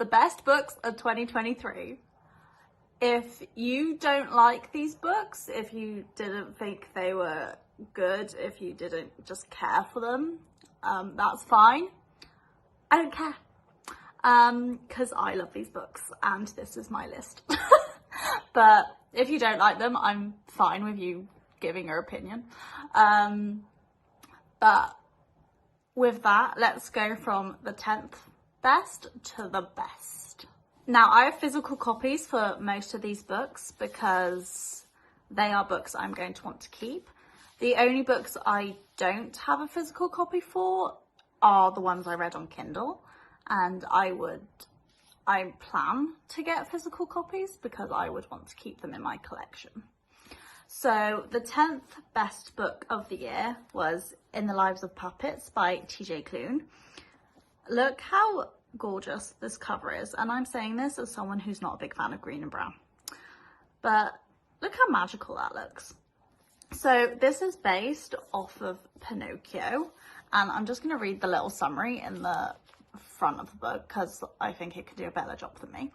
best books of 2023. If you don't like these books, if you didn't think they were good, if you didn't just care for them, that's fine. I don't care, because I love these books and this is my list. But if you don't like them, I'm fine with you giving your opinion. But with that, let's go from the 10th best to the best. Now, I have physical copies for most of these books because they are books I'm going to want to keep. The only books I don't have a physical copy for are the ones I read on Kindle, and I plan to get physical copies because I would want to keep them in my collection. So the 10th best book of the year was In the Lives of Puppets by TJ Klune. Look how gorgeous this cover is, and I'm saying this as someone who's not a big fan of green and brown, but look how magical that looks. So this is based off of Pinocchio, and I'm just going to read the little summary in the front of the book because I think it could do a better job than me.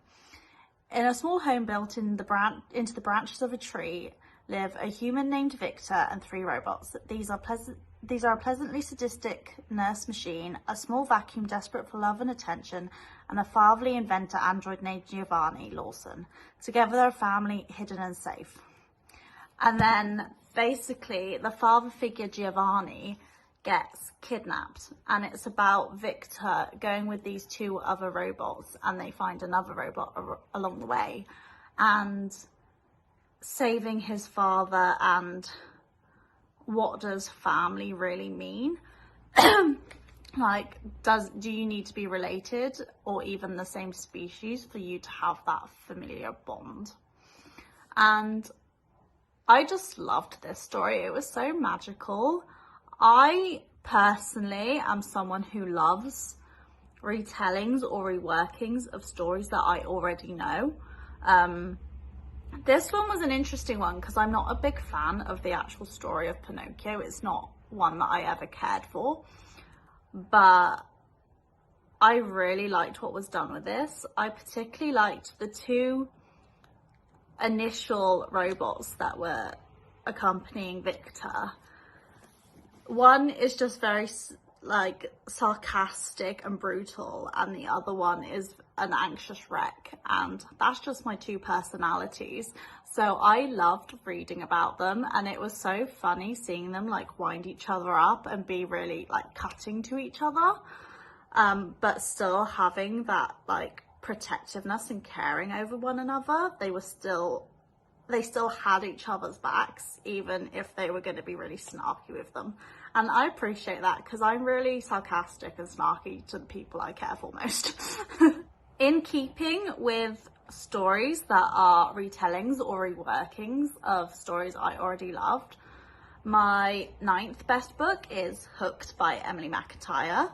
In a small home built into the branches of a tree live a human named Victor and 3 robots. These are a pleasantly sadistic nurse machine, a small vacuum desperate for love and attention, and a fatherly inventor android named Giovanni Lawson. Together they're a family hidden and safe. And then basically the father figure Giovanni gets kidnapped, and it's about Victor going with these 2 other robots, and they find another robot along the way, and saving his father. And what does family really mean? Like, do you need to be related or even the same species for you to have that familiar bond? And I just loved this story. It was so magical. I personally am someone who loves retellings or reworkings of stories that I already know. This one was an interesting one because I'm not a big fan of the actual story of Pinocchio. It's not one that I ever cared for, but I really liked what was done with this. I particularly liked the 2 initial robots that were accompanying Victor. One is just very like sarcastic and brutal, and the other one is an anxious wreck, and that's just my 2 personalities. So I loved reading about them, and it was so funny seeing them like wind each other up and be really like cutting to each other, but still having that like protectiveness and caring over one another. They still had each other's backs, even if they were going to be really snarky with them. And I appreciate that because I'm really sarcastic and snarky to the people I care for most. In keeping with stories that are retellings or reworkings of stories I already loved, my 9th best book is Hooked by Emily McIntyre.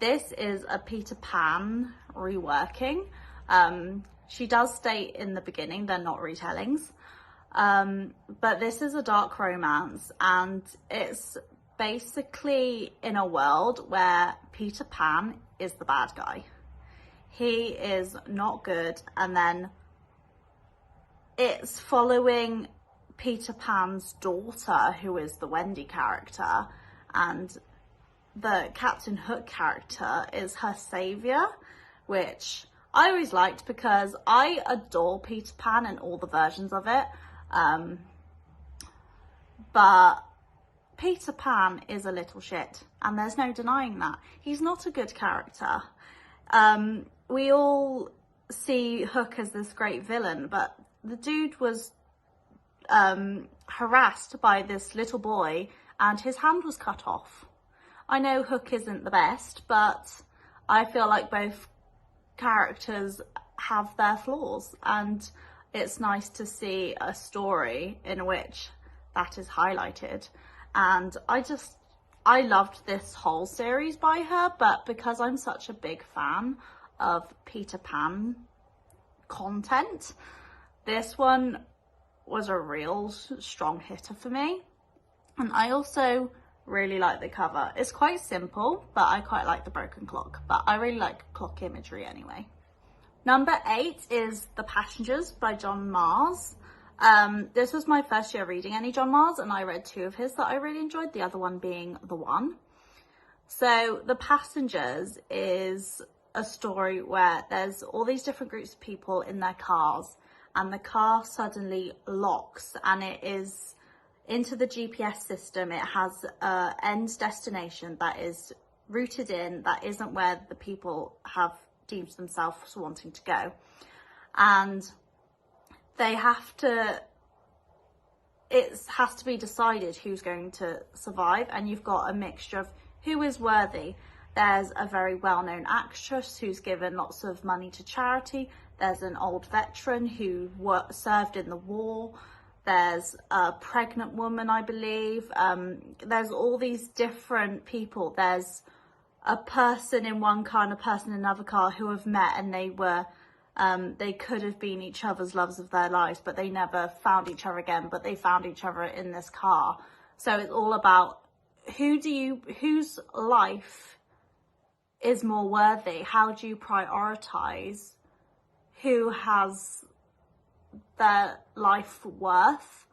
This is a Peter Pan reworking. She does state in the beginning they're not retellings, but this is a dark romance, and it's basically in a world where Peter Pan is the bad guy. He is not good, and then it's following Peter Pan's daughter, who is the Wendy character, and the Captain Hook character is her saviour, which I always liked because I adore Peter Pan and all the versions of it, but Peter Pan is a little shit, and there's no denying that. He's not a good character. We all see Hook as this great villain, but the dude was harassed by this little boy and his hand was cut off. I know Hook isn't the best, but I feel like both characters have their flaws, and it's nice to see a story in which that is highlighted. And I loved this whole series by her, but because I'm such a big fan of Peter Pan content, this one was a real strong hitter for me. And I also really like the cover. It's quite simple, but I quite like the broken clock, but I really like clock imagery anyway. Number 8 is The Passengers by John Marrs. This was my first year reading any John Marrs, and I read 2 of his that I really enjoyed, the other one being The One. So The Passengers is a story where there's all these different groups of people in their cars, and the car suddenly locks, and it is into the GPS system. It has a end destination that is routed in, that isn't where the people have deemed themselves wanting to go, and they have to, it has to be decided who's going to survive, and you've got a mixture of who is worthy. There's a very well-known actress who's given lots of money to charity. There's an old veteran who served in the war. There's a pregnant woman, I believe. There's all these different people. There's a person in one car and a person in another car who have met, and they were, they could have been each other's loves of their lives, but they never found each other again, but they found each other in this car. So it's all about whose life is more worthy? How do you prioritize who has their life worth?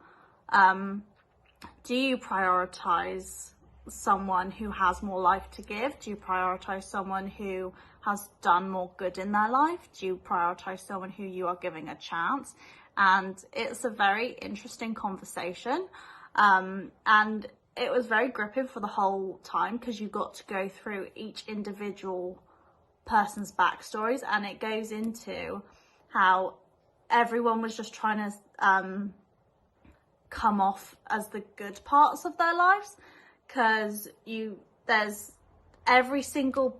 Do you prioritize someone who has more life to give? Do you prioritize someone who has done more good in their life? Do you prioritize someone who you are giving a chance? And it's a very interesting conversation, and it was very gripping for the whole time, because you got to go through each individual person's backstories, and it goes into how everyone was just trying to come off as the good parts of their lives, because there's every single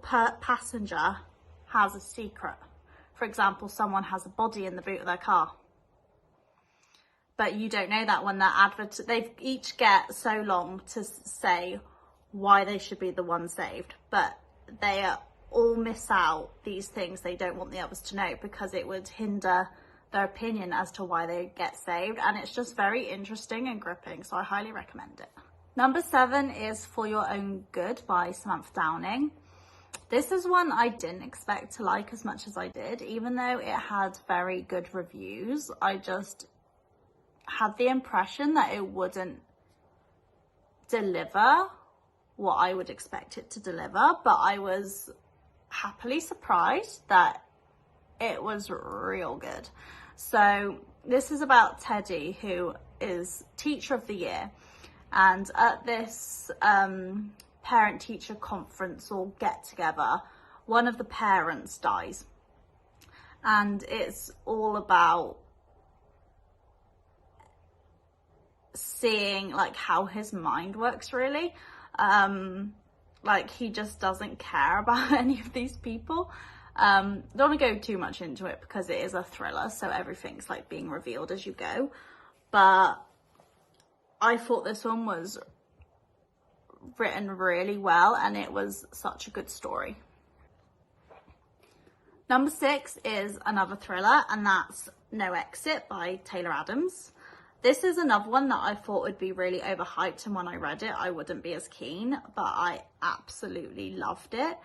passenger has a secret. For example, someone has a body in the boot of their car, but you don't know that when they've each get so long to say why they should be the one saved, but they all miss out these things they don't want the others to know, because it would hinder their opinion as to why they get saved. And it's just very interesting and gripping, so I highly recommend it. Number 7 is For Your Own Good by Samantha Downing. This is one I didn't expect to like as much as I did. Even though it had very good reviews, I just had the impression that it wouldn't deliver what I would expect it to deliver, but I was happily surprised that it was real good. So this is about Teddy, who is Teacher of the Year, and at this parent-teacher conference or get-together, one of the parents dies, and it's all about seeing like how his mind works, really. Like, he just doesn't care about any of these people. Don't want to go too much into it because it is a thriller, so everything's like being revealed as you go, but I thought this one was written really well, and it was such a good story. Number 6 is another thriller, and that's No Exit by Taylor Adams. This is another one that I thought would be really overhyped, and when I read it I wouldn't be as keen, but I absolutely loved it.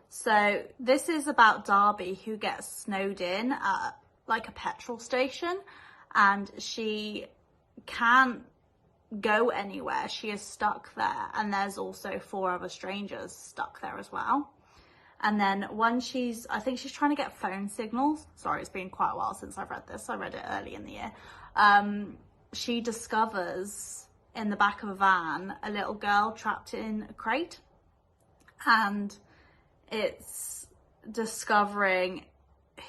So this is about Darby, who gets snowed in at like a petrol station, and she can't go anywhere. She is stuck there, and there's also 4 other strangers stuck there as well. And then when I think she's trying to get phone signals. Sorry, it's been quite a while since I've read this. I read it early in the year. She discovers in the back of a van a little girl trapped in a crate, and it's discovering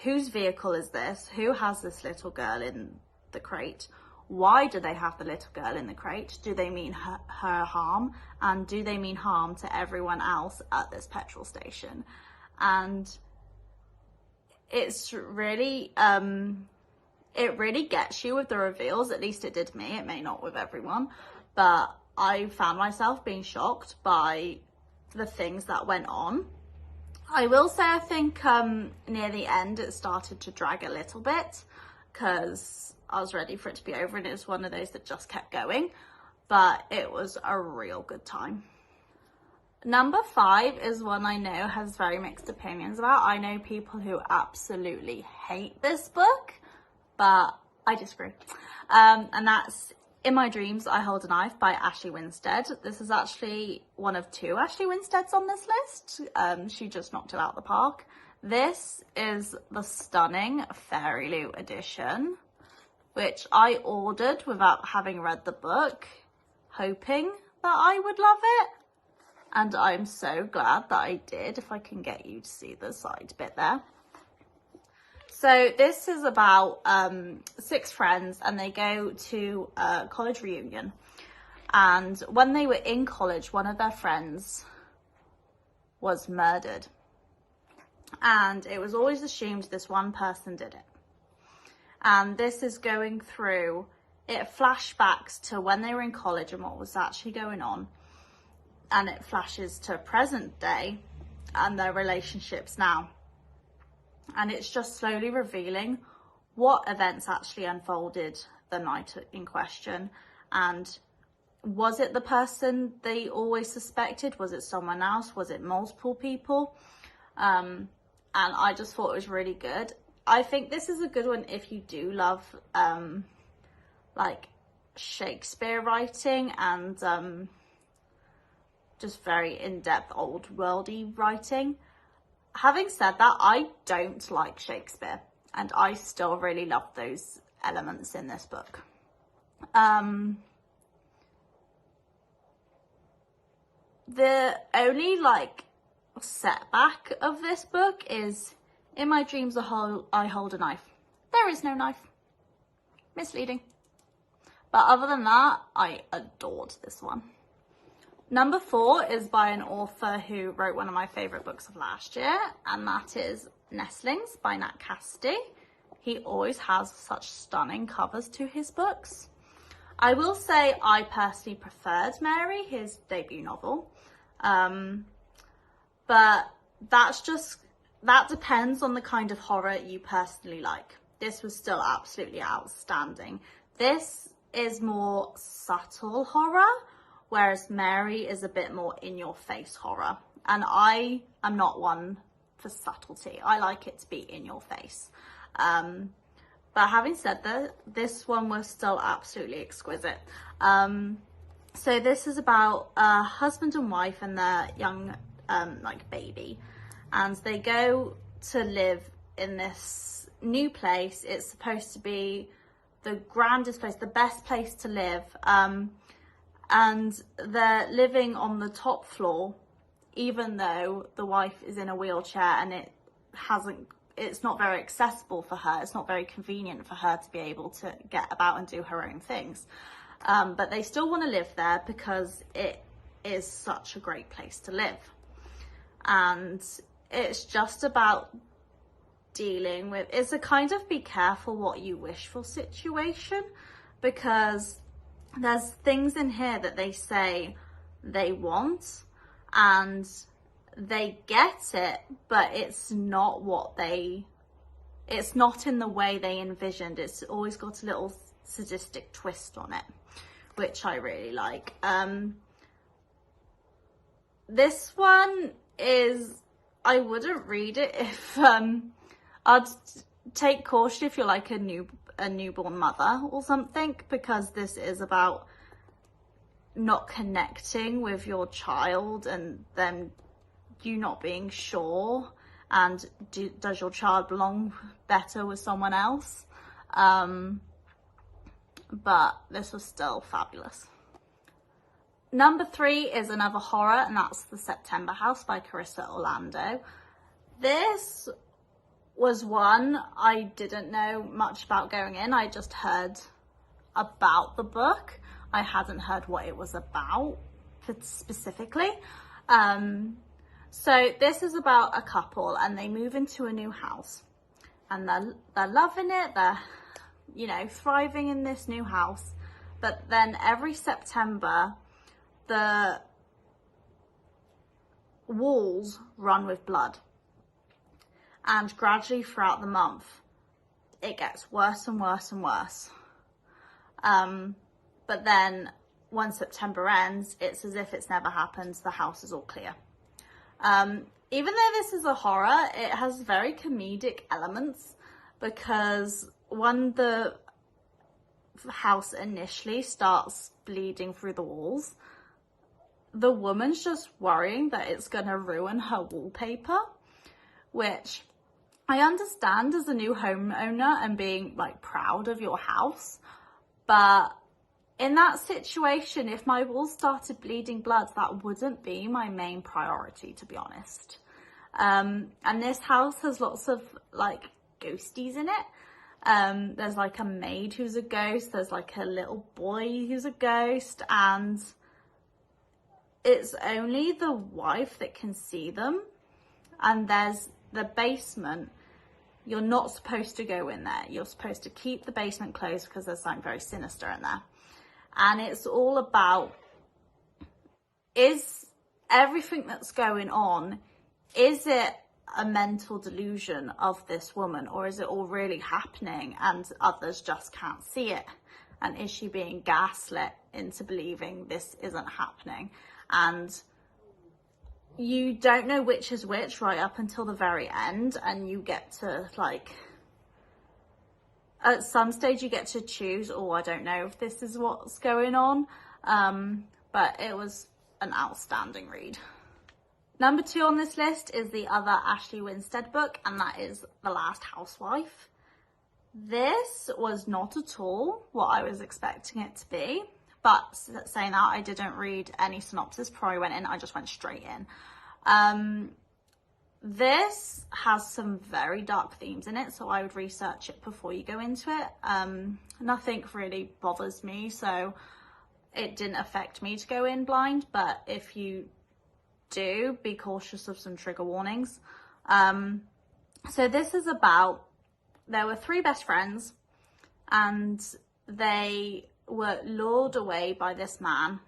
whose vehicle is this, who has this little girl in the crate, why do they have the little girl in the crate, do they mean her harm, and do they mean harm to everyone else at this petrol station. And it's really it really gets you with the reveals. At least it did me. It may not with everyone, but I found myself being shocked by the things that went on. I will say I think near the end it started to drag a little bit, because I was ready for it to be over, and it was one of those that just kept going, but it was a real good time. Number 5 is one I know has very mixed opinions about. I know people who absolutely hate this book, but I disagree. And that's In My Dreams, I Hold a Knife by Ashley Winstead. This is actually one of 2 Ashley Winsteads on this list. She just knocked it out of the park. This is the stunning Fairy Loot edition, which I ordered without having read the book, hoping that I would love it. And I'm so glad that I did, if I can get you to see the side bit there. So this is about 6 friends, and they go to a college reunion. And when they were in college, one of their friends was murdered. And it was always assumed this one person did it. And this is going through, it flashbacks to when they were in college and what was actually going on. And it flashes to present day and their relationships now. And it's just slowly revealing what events actually unfolded the night in question. And was it the person they always suspected? Was it someone else? Was it multiple people? And I just thought it was really good. I think this is a good one if you do love like Shakespeare writing and just very in-depth old worldy writing. Having said that, I don't like Shakespeare, and I still really love those elements in this book. The only like setback of this book is In My Dreams I Hold a Knife. There is no knife. Misleading. But other than that, I adored this one. Number 4 is by an author who wrote one of my favourite books of last year, and that is Nestlings by Nat Cassidy. He always has such stunning covers to his books. I will say I personally preferred Mary, his debut novel. But that depends on the kind of horror you personally like. This was still absolutely outstanding. This is more subtle horror, whereas Mary is a bit more in-your-face horror. And I am not one for subtlety. I like it to be in your face. But having said that, this one was still absolutely exquisite. So this is about a husband and wife and their young like baby. And they go to live in this new place. It's supposed to be the grandest place, the best place to live. And they're living on the top floor, even though the wife is in a wheelchair and it's not very accessible for her. It's not very convenient for her to be able to get about and do her own things. But they still want to live there because it is such a great place to live. And it's just about dealing with, it's a kind of be careful what you wish for situation, because there's things in here that they say they want and they get it, but it's not in the way they envisioned. It's always got a little sadistic twist on it, which I really like. This one is, I wouldn't read it if, I'd take caution if you're like a newborn mother or something, because this is about not connecting with your child and them, you not being sure, and does your child belong better with someone else? But this was still fabulous. Number 3 is another horror, and that's The September House by Carissa Orlando. This was one I didn't know much about going in. I just heard about the book. I hadn't heard what it was about specifically. So this is about a couple, and they move into a new house, and they're loving it. They're, you know, thriving in this new house. But then every September, the walls run with blood. And gradually throughout the month, it gets worse and worse and worse. But then once September ends, it's as if it's never happened. The house is all clear. Even though this is a horror, it has very comedic elements, because when the house initially starts bleeding through the walls, the woman's just worrying that it's going to ruin her wallpaper, which I understand as a new homeowner and being like proud of your house, but in that situation, if my walls started bleeding blood, that wouldn't be my main priority, to be honest. And this house has lots of like ghosties in it. There's like a maid who's a ghost, there's like a little boy who's a ghost, and it's only the wife that can see them. And there's the basement. You're not supposed to go in there. You're supposed to keep the basement closed because there's something very sinister in there. And it's all about, is everything that's going on, is it a mental delusion of this woman, or is it all really happening and others just can't see it? And is she being gaslit into believing this isn't happening? And you don't know which is which right up until the very end, and you get to like, at some stage you get to choose, oh, I don't know if this is what's going on. But it was an outstanding read. Number 2 on this list is the other Ashley Winstead book, and that is The Last Housewife. This was not at all what I was expecting it to be, but saying that, I didn't read any synopsis before I went in. I just went straight in. This has some very dark themes in it, so I would research it before you go into it. Nothing really bothers me, so it didn't affect me to go in blind, but if you do, be cautious of some trigger warnings. So this is about, there were 3 best friends, and they were lured away by this man,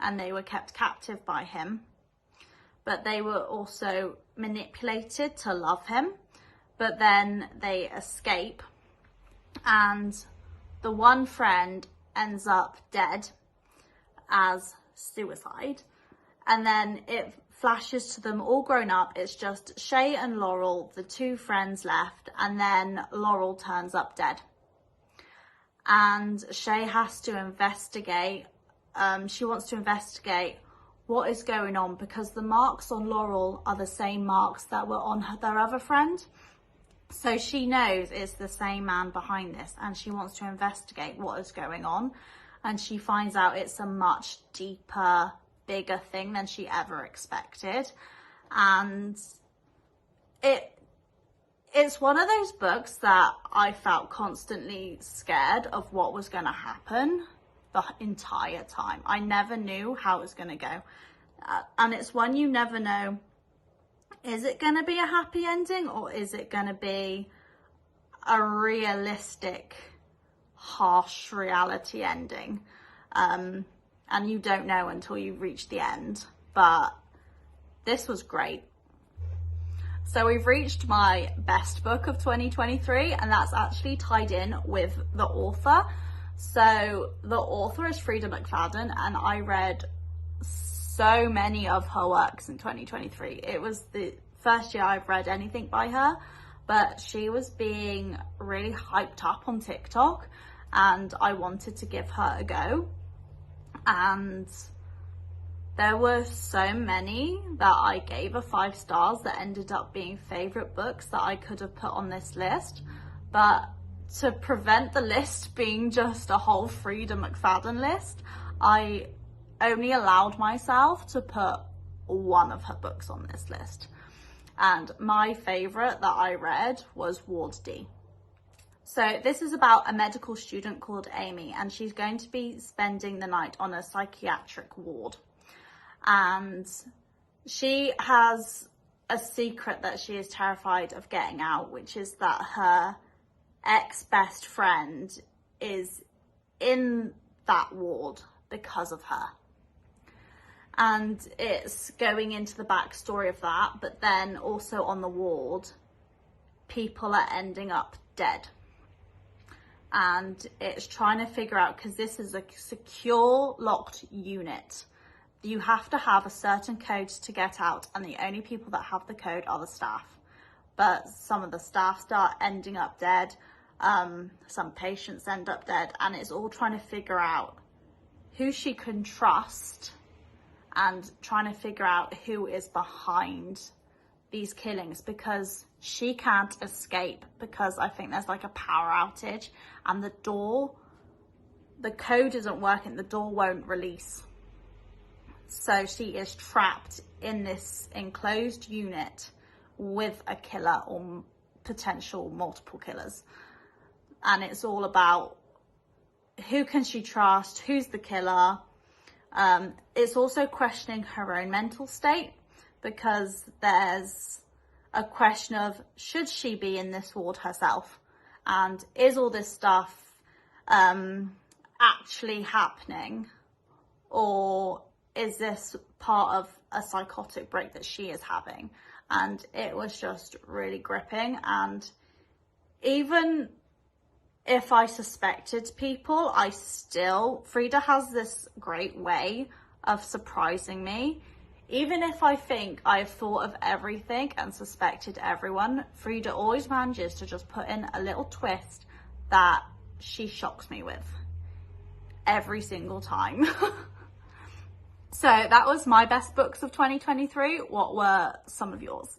and they were kept captive by him, but they were also manipulated to love him. But then they escape, and the one friend ends up dead as suicide, and then it flashes to them all grown up. It's just Shay and Laurel, the 2 friends left, and then Laurel turns up dead. And Shay has to investigate, she wants to investigate what is going on, because the marks on Laurel are the same marks that were on their other friend. So she knows it's the same man behind this, and she wants to investigate what is going on. And she finds out it's a much deeper, bigger thing than she ever expected. And it's one of those books that I felt constantly scared of what was going to happen the entire time. I never knew how it was going to go. And it's one you never know, is it going to be a happy ending, or is it going to be a realistic, harsh reality ending? And you don't know until you reach the end. But this was great. So we've reached my best book of 2023, and that's actually tied in with the author. So the author is Freida McFadden, and I read so many of her works in 2023. It was the first year I've read anything by her, but she was being really hyped up on TikTok, and I wanted to give her a go. And there were so many that I gave a 5 stars that ended up being favorite books that I could have put on this list. But to prevent the list being just a whole Freida McFadden list, I only allowed myself to put one of her books on this list. And my favorite that I read was Ward D. So this is about a medical student called Amy, and she's going to be spending the night on a psychiatric ward. And she has a secret that she is terrified of getting out, which is that her ex-best friend is in that ward because of her. And it's going into the backstory of that, but then also on the ward, people are ending up dead. and it's trying to figure out, because this is a secure locked unit, you have to have a certain code to get out, and the only people that have the code are the staff. But some of the staff start ending up dead, some patients end up dead, and it's all trying to figure out who she can trust and trying to figure out who is behind these killings, because she can't escape, because I think there's like a power outage and the code isn't working, the door won't release. So she is trapped in this enclosed unit with a killer or potential multiple killers. And it's all about who can she trust, who's the killer. It's also questioning her own mental state, because there's a question of, should she be in this ward herself? And is all this stuff actually happening? Or is this part of a psychotic break that she is having? And it was just really gripping. And even if I suspected people, Frida has this great way of surprising me. Even if I think I've thought of everything and suspected everyone, Frida always manages to just put in a little twist that she shocks me with every single time. So that was my best books of 2023. What were some of yours?